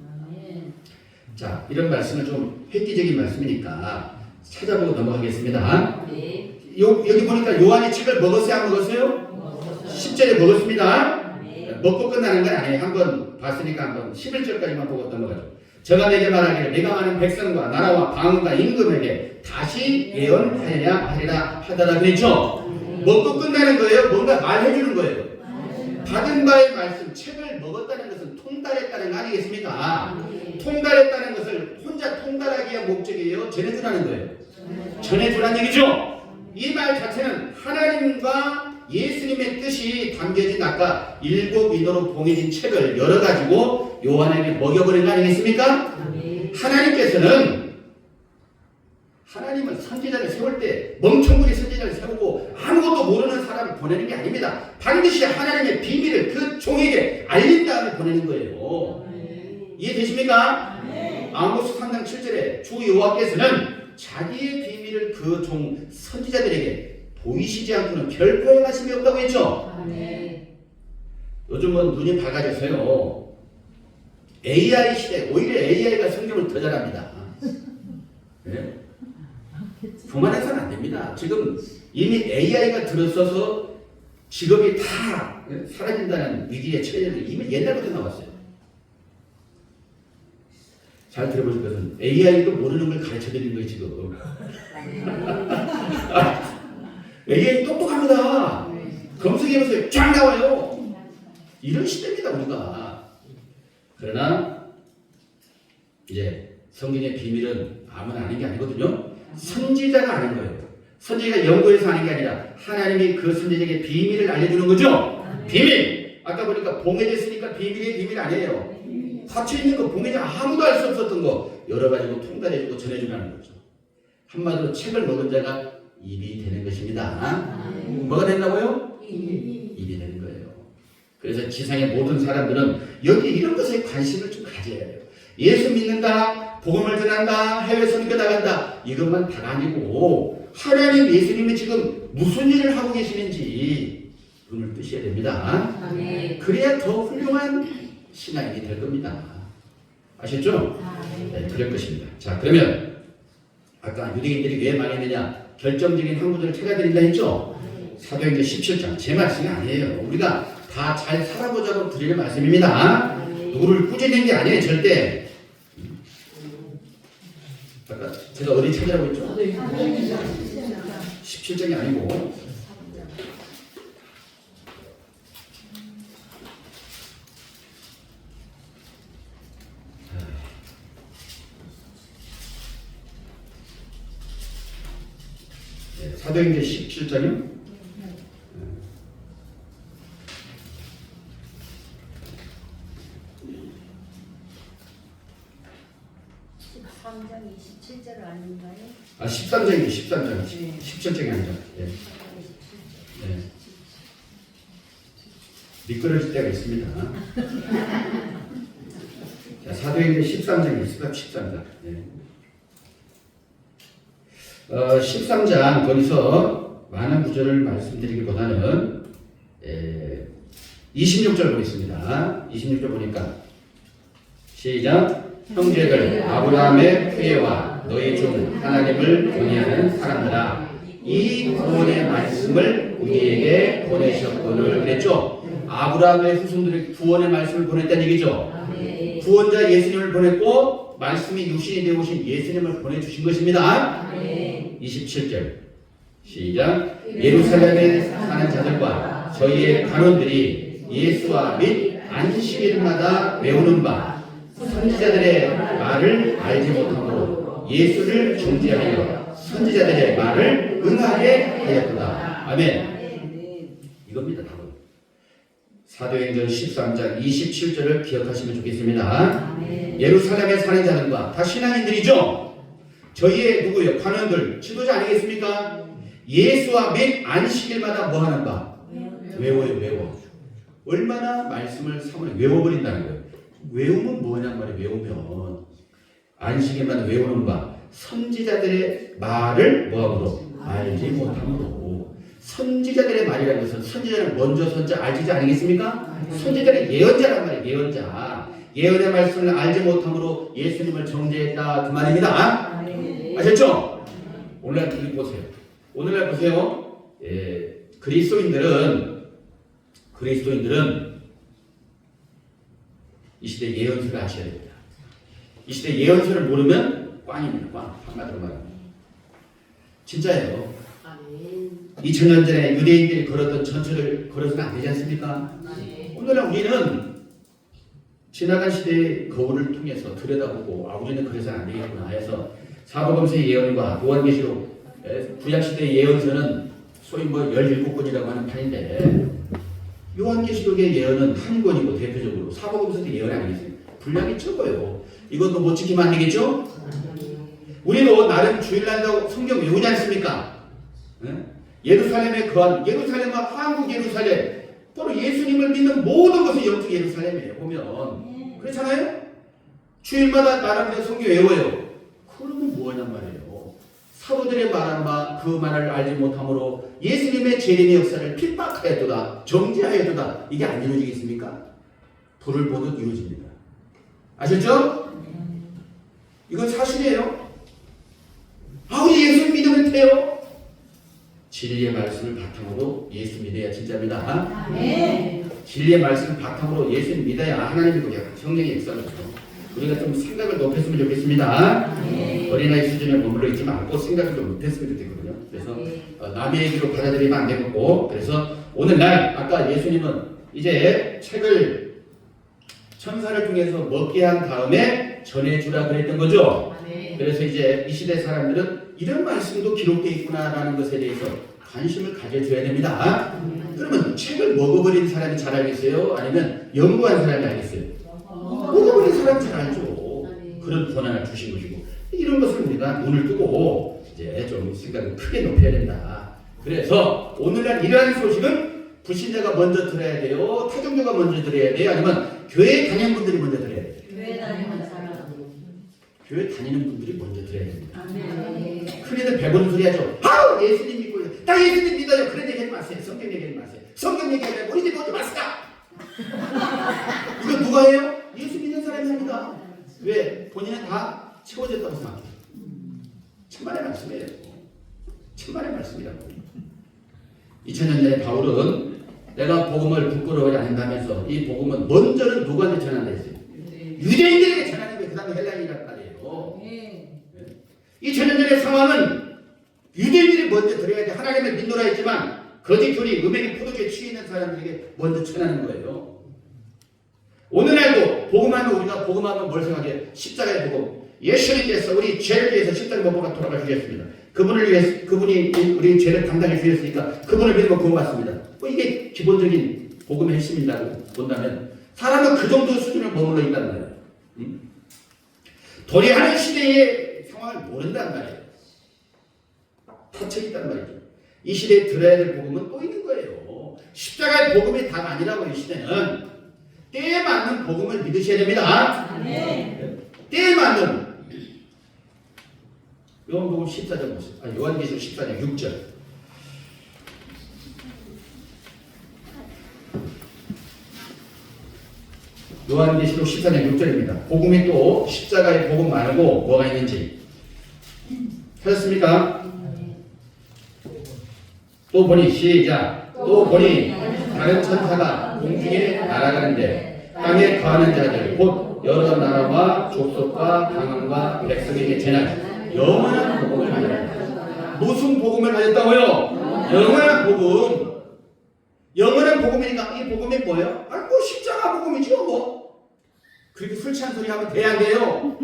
A: 자, 이런 말씀은 좀 획기적인 말씀이니까 찾아보고 넘어가겠습니다. 여기 보니까 요한이 책을 먹었어요? 안 먹었어요? 10절에 먹었습니다. 먹고 끝나는 건 아니에요. 한번 봤으니까 한번 11절까지만 보고 넘어가죠. 저가 내게 말하기를 내가 많은 백성과 나라와 방언과 임금에게 다시 예언하리라 하더라 그랬죠. 먹고 끝나는 거예요? 뭔가 말해주는 거예요. 받은 바의 말씀, 책을 먹었다는 것은 통달했다는 거 아니겠습니까? 통달했다는 것을 혼자 통달하기가 목적이에요? 전해주라는 거예요. 전해주라는 얘기죠. 이 말 자체는 하나님과 예수님의 뜻이 담겨진 아까 7 인어로 봉해진 책을 열어가지고 요한에게 먹여버린 거 아니겠습니까? 하나님은 선지자를 세울 때 멍청구리 선지자를 세우고 아무것도 모르는 사람을 보내는 게 아닙니다. 반드시 하나님의 비밀을 그 종에게 알린 다음에 보내는 거예요. 이해되십니까? 아모스 3장 7절에 주 여호와께서는 자기의 비밀을 그 종 선지자들에게 보이시지 않고는 결코 행하심이 없다고 했죠. 요즘은 눈이 밝아져서요. AI 시대, 오히려 AI가 성경을 더 잘합니다. 네? 그만해서는 안 됩니다. 지금 이미 AI가 들어서서 직업이 다 사라진다는 위기에 처해졌는데 이미 옛날부터 나왔어요. 잘 들어보실 것은 AI도 모르는 걸 가르쳐 드리는 거예요, 지금. AI 똑똑합니다. 검색해보세요. 쫙 나와요. 이런 시대입니다, 우리가. 그러나 이제 성경의 비밀은 아무나 아는 게 아니거든요. 선지자가 아는 거예요. 선지자가 연구해서 아는 게 아니라 하나님이 그 선지자에게 비밀을 알려주는 거죠. 비밀. 아까 보니까 봉해졌으니까 비밀의 비밀 아니에요. 닫혀있는 거, 봉해져 아무도 알 수 없었던 거 여러 가지로 통달해주고 전해주라는 거죠. 한마디로 책을 먹은 자가 입이 되는 것입니다. 뭐가 된다고요? 입이 되는 거예요. 그래서 지상의 모든 사람들은 여기 이런 것에 관심을 좀 가져야 돼요. 예수 믿는다, 복음을 전한다, 해외 선교 나간다, 이것만 다가 아니고 하나님 예수님이 지금 무슨 일을 하고 계시는지 눈을 뜨셔야 됩니다. 그래야 더 훌륭한 신앙인이 될 겁니다. 아셨죠? 네, 그럴 것입니다. 자, 그러면 아까 유대인들이 왜 망했느냐 결정적인 한 구절을 찾아드린다 했죠? 사도행전 17장 제 말씀이 아니에요. 우리가 다 잘 살아보자고 드리는 말씀입니다. 누구를 꾸짖는 게 아니에요, 절대. 아까 제가 어디 찾으라고 했죠? 17장이 아니고 사도행전 17장이요?
B: 13장 27절 아닌가요?
A: 아, 13장이에요. 13장. 17장이 아니죠. 예. 네. 미끄러질 때가 있습니다. 자, 사도행전 13장이 있을까? 13장. 예. 13장 거기서 많은 구절을 말씀드리기보다는 26절 보겠습니다. 26절 보니까 시작. 형제들 아브라함의 후예와 너희 중 하나님을 경외하는 사람들아 이 구원의 말씀을 우리에게 보내셨거늘 그랬죠. 아브라함의 후손들이 구원의 말씀을 보냈다는 얘기죠. 구원자 예수님을 보냈고 말씀이 육신이 되어 오신 예수님을 보내주신 것입니다. 27절 시작. 예루살렘에 사는 자들과 저희의 관원들이 예수와 및 안식일마다 외우는 바 선지자들의 말을 알지 못하므로 예수를 정죄하여 선지자들의 말을 응하게 하였도다. 아멘. 이겁니다. 답은. 사도행전 13장 27절을 기억하시면 좋겠습니다. 예루살렘에 사는 자들과 다 신앙인들이죠. 저희의 누구요? 관원들, 지도자 아니겠습니까? 예수와 및 안식일마다 뭐 하는 바? 외워요, 외워. 얼마나 말씀을 외워버린다는 거예요. 외우면 뭐냐 말이에요. 외우면 안식일만 외우는 바 선지자들의 말을 뭐하므로 알지 못함으로. 선지자들의 말이라는 것은 선지자는 먼저 선자 알지 아니겠습니까? 선지자는 예언자란 말이에요. 예언자. 예언의 말씀을 알지 못함으로 예수님을 정죄했다 그 말입니다. 아셨죠? 오늘날 보세요. 오늘날 보세요. 그리스도인들은 이 시대 예언서를 아셔야 됩니다. 이 시대 예언서를 모르면 꽝입니다. 꽝. 한마디로 말하면 진짜예요. 2000년 전에 유대인들이 걸었던 전철을 걸어서는 안 되지 않습니까? 오늘날 우리는 지나간 시대의 거울을 통해서 들여다보고 우리는 그래서는 안 되겠구나 해서 사복음서의 예언과 요한계시록 구약시대의 예언서는 소위 17권이라고 하는 판인데 요한계시록의 예언은 한 권이고 대표적으로 사복음서도 예언이 아니겠습니까? 분량이 적어요. 이것도 못 지키면 안 되겠죠? 우리도 나름 주일날도 성경 외우지 않습니까? 예루살렘에 거한 예루살렘과 한국 예루살렘 바로 예수님을 믿는 모든 것은 영적 예루살렘이에요. 보면 그렇잖아요? 주일마다 나름대로 성경 외워요. 그러면 뭐하냔 말이에요. 사도들의 말한 바 그 말을 알지 못함으로 예수님의 재림의 역사를 핍박하였도다 정죄하였도다. 이게 안 이루어지겠습니까? 불을 보듯 이루어집니다. 아셨죠? 이건 사실이에요. 우리 예수 믿으면 돼요. 진리의 말씀을 바탕으로 예수 믿어야 진짜입니다. 진리의 말씀을 바탕으로 예수 믿어야 하나님 믿고 성령의 역사를 우리가 좀 생각을 높였으면 좋겠습니다. 어린아이 수준에 머물러 있지 않고 생각을 좀 높였으면 좋겠거든요. 그래서 남의 얘기로 받아들이면 안 되겠고 그래서 오늘날 아까 예수님은 이제 책을 천사를 통해서 먹게 한 다음에 전해주라 그랬던 거죠. 그래서 이제 이 시대 사람들은 이런 말씀도 기록되어 있구나라는 것에 대해서 관심을 가져줘야 됩니다. 그러면 책을 먹어버린 사람이 잘 알겠어요? 아니면 연구한 사람이 알겠어요? 먹어버린 사람이 잘 알죠. 그런 권한을 주신 것이고 이런 것을 우리가 눈을 뜨고 이제 좀 생각을 크게 높여야 된다. 그래서 오늘날 이러한 소식은 불신자가 먼저 들어야 돼요? 타종교가 먼저 들어야 돼요? 아니면 교회 다니는 분들이 먼저 들어야 돼요? 교회 다니는 분들이 먼저 들어야 됩니다. 흔히들 배부른 소리 하죠. 예수님 믿고 나 예수님 믿어요. 그런 얘기 하지 마세요. 성경 얘기하지 마세요. 성경 얘기하면 우리 집 오지 마세요. 이거 누가 해요? 예수 믿는 사람이 합니다. 왜? 본인은 다 채워졌다고 생각해요. 천만의 말씀이에요. 천만의 말씀이라고. 2000년 전에 바울은 내가 복음을 부끄러워하지 않는다면서 이 복음은 먼저는 누구한테 전한다 했어요? 유대인들에게 전하는 게 그 다음에 헬라인이란 말이에요. 2000년 전의 상황은 유대인들이 먼저 들어야 돼. 하나님을 믿노라 했지만 거짓 교리, 음행의 포도주에 취해 있는 사람들에게 먼저 전하는 거예요. 오늘날도 복음하면 우리가 복음하면 뭘 생각해요? 십자가의 복음. 예수님께서 우리 죄를 위해서 십자가의 못 박아 돌아가 주셨습니다. 그분을 위해서 그분이 우리 죄를 담당해 주셨으니까 그분을 믿으면 구원받습니다. 이게 기본적인 복음의 핵심이라고 본다면 사람은 그 정도 수준을 머물러 있다는 거예요. 도래하는 시대의 상황을 모른단 말이에요. 닫혀 있단 말이죠. 이 시대에 들어야 될 복음은 또 있는 거예요. 십자가의 복음이 다가 아니라고 이 시대는 때에 맞는 복음을 믿으셔야 됩니다. 때에 맞는 요한복음 14장 보세요. 요한계시록 14장 6절. 요한계시록 14장 6절입니다. 복음이 또 십자가의 복음 말고 뭐가 있는지 찾았습니까? 또 보니 시작. 또 보니 다른 천사가 공중에 날아가는데 땅에 거하는 자들 곧 여러 나라와 족속과 강함과 백성에게 전할 영원한 복음을 가졌다. 무슨 복음을 가졌다고요? 영원한 복음. 영원한 복음이니까 이 복음이 뭐예요? 뭐 십자가 복음이죠 뭐. 그렇게 술 취한 소리 하면 돼 안 돼요?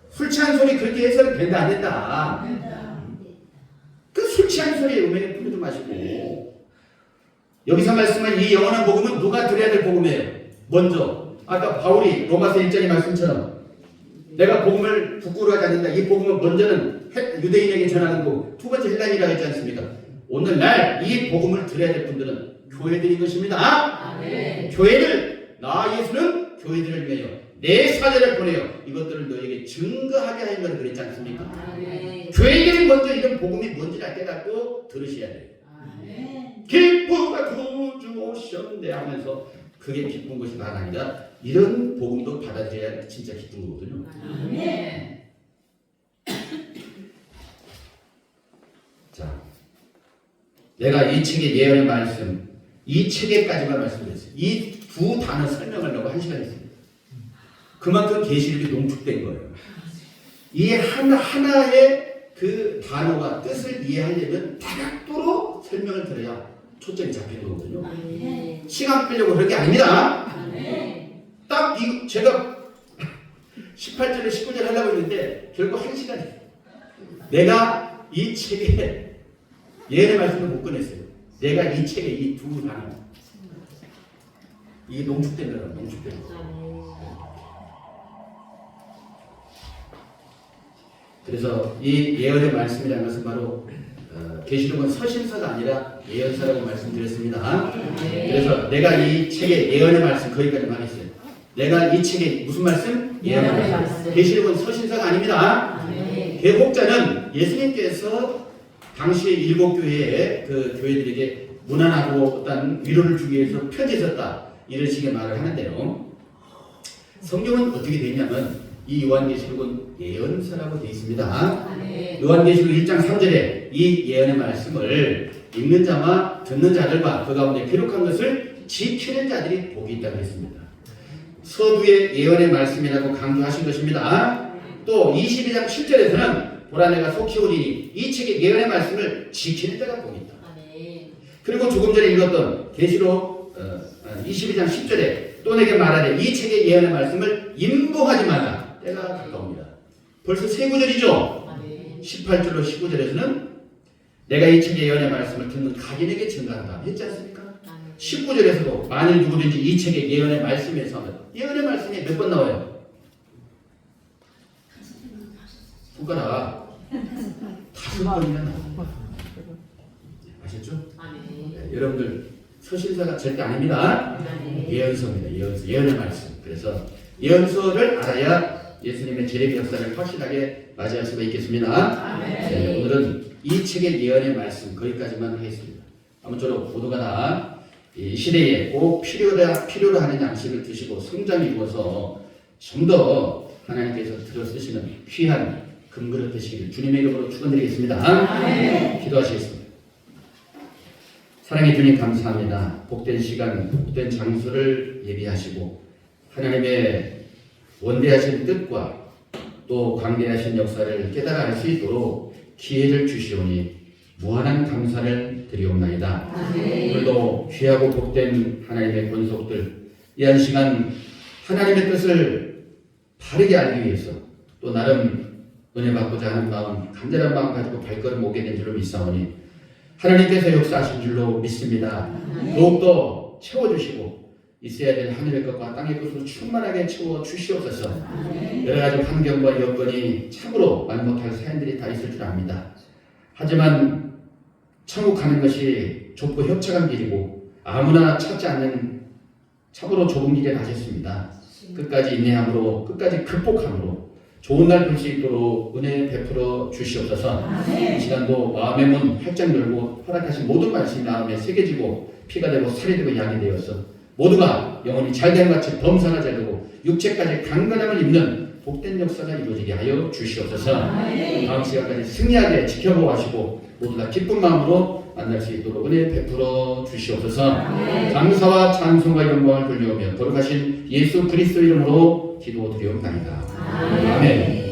A: 술 취한 소리 그렇게 해서는 된다 안 된다? 그 술 취한 소리에 음행에 뿌리지 마시고 여기서 말씀한 이 영원한 복음은 누가 들어야 될 복음이에요? 먼저 아까 바울이 로마서 1장의 말씀처럼 내가 복음을 부끄러워하지 않는다. 이 복음은 먼저는 유대인에게 전하는 거고 두 번째 헬라인이라고 했지 않습니까? 오늘날 이 복음을 들어야 될 분들은 교회들인 것입니다. 교회를 나 예수는 교회들을 위하여 내 사자를 보내요. 이것들을 너에게 증거하게 하려고 그랬지 않습니까? 교회들이 먼저 이런 복음이 뭔지를 깨닫고 들으셔야 돼요. 기쁘다 구주 오셨네 하면서 그게 기쁜 것이 다가 아니라 이런 복음도 받아들여야 진짜 기쁜 거거든요. 자, 내가 이 책의 예언의 말씀, 이 책에까지만 말씀드렸어요. 이 두 단어 설명하려고 1시간 했습니다. 그만큼 계시록이 농축된 거예요. 이 하나하나의 그 단어와 뜻을 이해하려면 다각도로 설명을 들어야 초점이 잡히는 거거든요. 시간 빼려고 그런 게 아닙니다. 딱 제가 18절에 19절 하려고 했는데 결국 1시간이에요. 내가 이 책에 예언의 말씀을 못 꺼냈어요. 내가 이 책에 이 두 단어 이게 농축된 거라고. 농축된 거. 그래서 이 예언의 말씀이라는 것은 바로 계시록은 서신서가 아니라 예언서라고 말씀드렸습니다. 그래서 내가 이 책의 예언의 말씀 거기까지만 했어요. 내가 이 책의 무슨 말씀? 예언의 말씀. 계시록은 서신서가 아닙니다. 개복자는 예수님께서 당시에 일곱 교회의 그 교회들에게 무난하고 어떤 위로를 주기 위해서 편지 썼다 이런 식의 말을 하는데요. 성경은 어떻게 되어 있냐면 이 요한계시록은 예언서라고 되어 있습니다. 요한계시록 1장 3절에 이 예언의 말씀을 읽는 자와 듣는 자들과 그 가운데 기록한 것을 지키는 자들이 복이 있다고 했습니다. 서두의 예언의 말씀이라고 강조하신 것입니다. 또 22장 7절에서는 보라 내가 속히 오리니 이 책의 예언의 말씀을 지키는 자가 복이 있다. 그리고 조금 전에 읽었던 계시록 22장 10절에 또 내게 말하되 이 책의 예언의 말씀을 임봉하지 말라. 때가 가까웁니다. 벌써 세 구절이죠. 18절로 19절에서는 내가 이 책의 예언의 말씀을 듣는 각인에게 증가한다 했지 않습니까? 19절에서도 만일 누구든지 이 책의 예언의 말씀에서 하면 예언의 말씀이 몇 번 나와요? 손가락 5번이나 나와요. 아셨죠? 네, 여러분들 서신서가 절대 아닙니다. 예언서입니다. 예언서, 예언의 말씀. 그래서 예언서를 알아야 예수님의 재림 역사를 확실하게 맞이할 수가 있겠습니다. 네, 오늘은 이 책의 예언의 말씀 거기까지만 하겠습니다. 아무쪼록 모두가 다 이 시대에 꼭 필요로 하는 양식을 드시고 성장 이루어서 좀 더 하나님께서 들어 쓰시는 귀한 금그릇 되시기를 주님의 이름으로 축원드리겠습니다. 기도하시겠습니다. 사랑의 주님 감사합니다. 복된 시간, 복된 장소를 예비하시고 하나님의 원대하신 뜻과 또 광대하신 역사를 깨달아 알 수 있도록 기회를 주시오니 무한한 감사를 드리옵나이다. 오늘도 귀하고 복된 하나님의 권속들 이 한 시간 하나님의 뜻을 바르게 알기 위해서 또 나름 은혜 받고자 하는 마음, 간절한 마음 가지고 발걸음 오게 된 줄로 믿사오니 하나님께서 역사하신 줄로 믿습니다. 더욱더 채워주시고 있어야 될 하늘의 것과 땅의 것으로 충만하게 채워 주시옵소서. 여러 가지 환경과 여건이 참으로 말 못할 사연들이 다 있을 줄 압니다. 하지만 천국 가는 것이 좁고 협착한 길이고 아무나 찾지 않는 참으로 좁은 길에 가셨습니다. 끝까지 인내함으로 끝까지 극복함으로 좋은 날 볼 수 있도록 은혜 베풀어 주시옵소서. 이 시간도 마음의 문 활짝 열고 허락하신 모든 말씀이 마음에 새겨지고 피가 되고 살이 되고 약이 되어서 모두가 영혼이 잘됨 같이 범사가 잘 되고 육체까지 강건함을 입는 복된 역사가 이루어지게 하여 주시옵소서. 다음 시간까지 승리하게 지켜보고 하시고 모두가 기쁜 마음으로 만날 수 있도록 은혜 베풀어 주시옵소서. 감사와 찬송과 영광을 돌려오며 거룩하신 예수 그리스도 이름으로 기도드리옵나이다. 아멘.